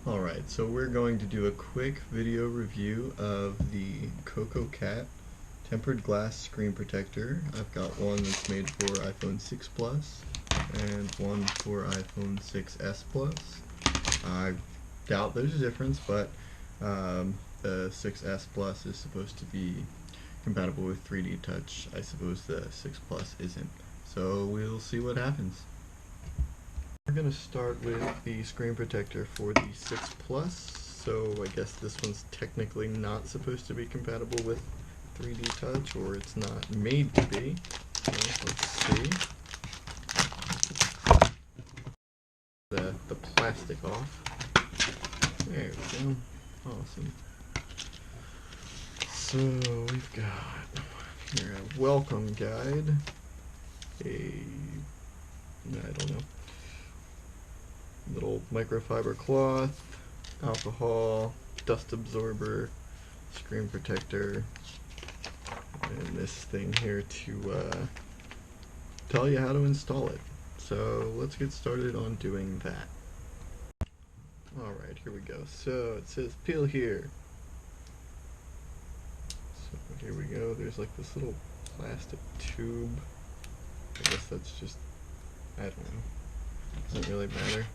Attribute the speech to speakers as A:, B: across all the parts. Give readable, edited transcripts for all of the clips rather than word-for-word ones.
A: Alright, so we're going to do a quick video review of the CoccoCat tempered glass screen protector. I've got one that's made for iPhone 6 Plus and one for iPhone 6s Plus. I doubt there's a difference, but the 6s Plus is supposed to be compatible with 3D touch. I suppose the 6 Plus isn't. So we'll see what happens. We're going to start with the screen protector for the 6 Plus, so I guess this one's technically not supposed to be compatible with 3D touch, or it's not made to be. So let's see. The plastic off. There we go. Awesome. So we've got here a welcome guide, I don't know, little microfiber cloth, alcohol, dust absorber, screen protector, and this thing here to tell you how to install it. So let's get started on doing that. Alright, here we go. So it says peel here. So here we go. There's like this little plastic tube. I guess that's just, I don't know. Doesn't really matter.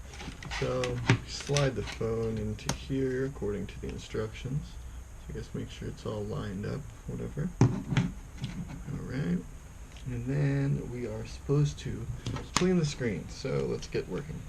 A: So slide the phone into here according to the instructions. So I guess make sure it's all lined up, whatever. Alright. And then we are supposed to clean the screen. So let's get working.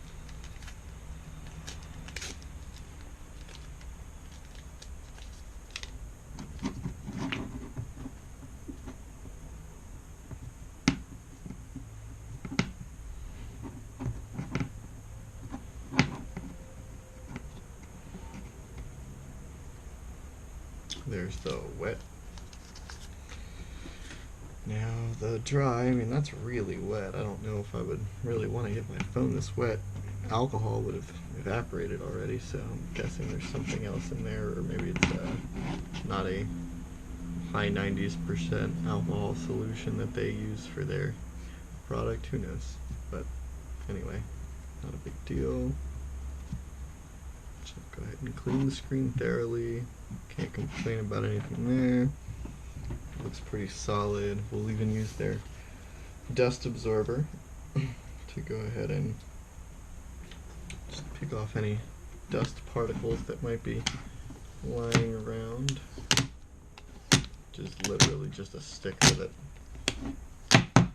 A: There's the wet. Now the dry, I mean that's really wet. I don't know if I would really want to get my phone this wet. Alcohol would have evaporated already, so I'm guessing there's something else in there, or maybe it's not a high 90% alcohol solution that they use for their product. Who knows? But anyway, not a big deal. So go ahead and clean the screen thoroughly. Can't complain about anything there. Looks pretty solid. We'll even use their dust absorber to go ahead and just pick off any dust particles that might be lying around. Just literally just a sticker that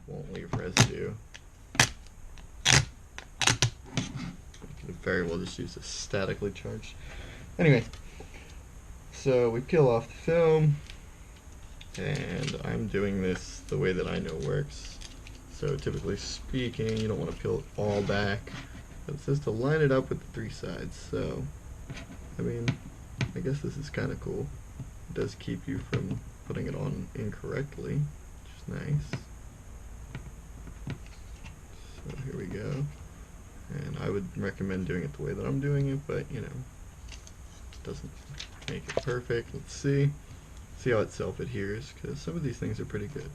A: won't leave residue. You could very well just use a statically charged. Anyway, so we peel off the film, and I'm doing this the way that I know works. So typically speaking, you don't want to peel it all back, but it says to line it up with the three sides. So, I mean, I guess this is kind of cool. It does keep you from putting it on incorrectly, which is nice. So here we go. And I would recommend doing it the way that I'm doing it, but you know, it doesn't make it perfect. Let's see how it self-adheres, because some of these things are pretty good.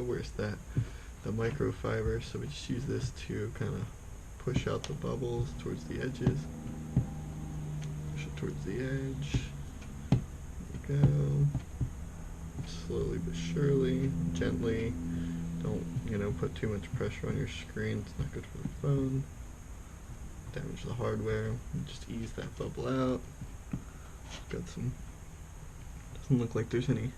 A: Where's that? The microfiber. So we just use this to kind of push out the bubbles towards the edges. Push it towards the edge. There we go. Slowly but surely, gently. Don't, you know, put too much pressure on your screen. It's not good for the phone. Damage the hardware. And just ease that bubble out. Got some. Doesn't look like there's any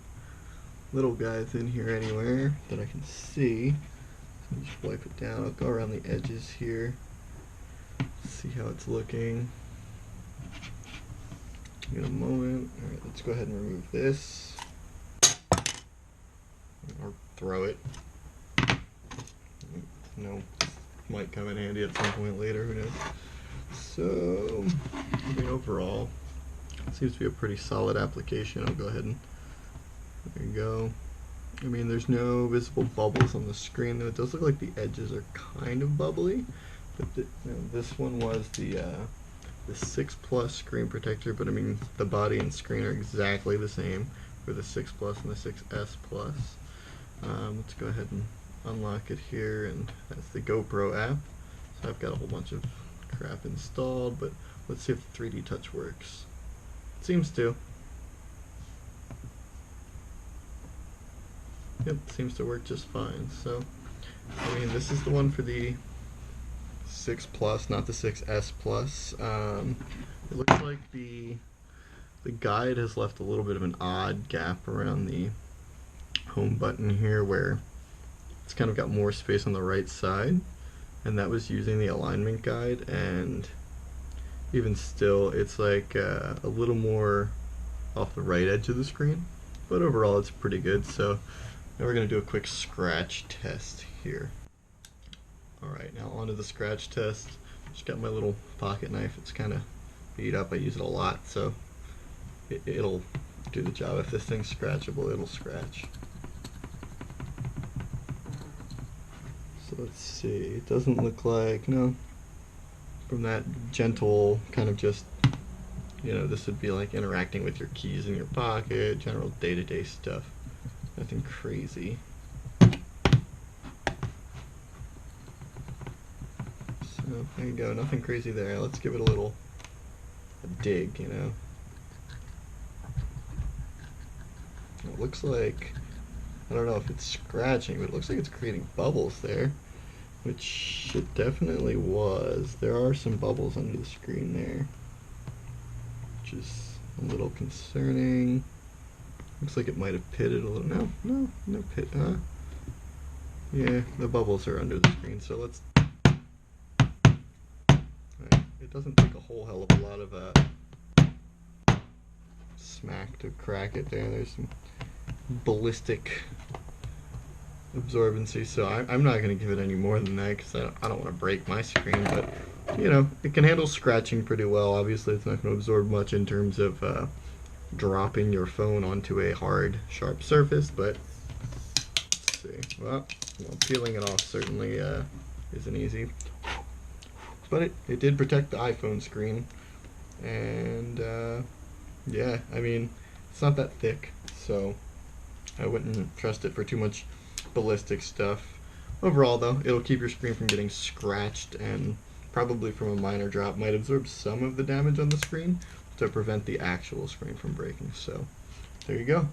A: little guys in here anywhere that I can see. So just wipe it down. I'll go around the edges here. See how it's looking. Give it a moment. Alright, let's go ahead and remove this. Or throw it. No, might come in handy at some point later, who knows. So, I mean, overall, it seems to be a pretty solid application. I'll go ahead and, there you go. I mean, there's no visible bubbles on the screen, though it does look like the edges are kind of bubbly. But you know, this one was the 6 Plus screen protector, but I mean, the body and screen are exactly the same for the 6 Plus and the 6s Plus. Let's go ahead and unlock it here, and that's the GoPro app. So I've got a whole bunch of crap installed, but Let's see if the 3D touch works. It seems to. Yep, seems to work just fine. So, I mean, this is the one for the 6 Plus, not the 6S Plus. It looks like the guide has left a little bit of an odd gap around the home button here, where it's kind of got more space on the right side, and that was using the alignment guide, and even still it's like a little more off the right edge of the screen, but overall it's pretty good. So now we're going to do a quick scratch test here. Alright, now onto the scratch test. Just got my little pocket knife. It's kind of beat up. I use it a lot, so it'll do the job. If this thing's scratchable, it'll scratch. So let's see. It doesn't look like, no, from that gentle kind of just, you know, this would be like interacting with your keys in your pocket, general day-to-day stuff. Nothing crazy. So there you go, nothing crazy there. Let's give it a dig, you know. It looks like, I don't know if it's scratching, but it looks like it's creating bubbles there, which it definitely was. There are some bubbles under the screen there, which is a little concerning. Looks like it might have pitted a little. No pit. Yeah, the bubbles are under the screen, so let's. Right. It doesn't take a whole hell of a lot of smack to crack it there. There's some ballistic absorbency, so I'm not going to give it any more than that because I don't want to break my screen, but you know, it can handle scratching pretty well. Obviously it's not going to absorb much in terms of dropping your phone onto a hard, sharp surface, but let's see. Well, peeling it off certainly isn't easy, but it did protect the iPhone screen, and yeah, I mean, it's not that thick, so I wouldn't trust it for too much ballistic stuff. Overall though, it'll keep your screen from getting scratched, and probably from a minor drop might absorb some of the damage on the screen to prevent the actual screen from breaking. So there you go.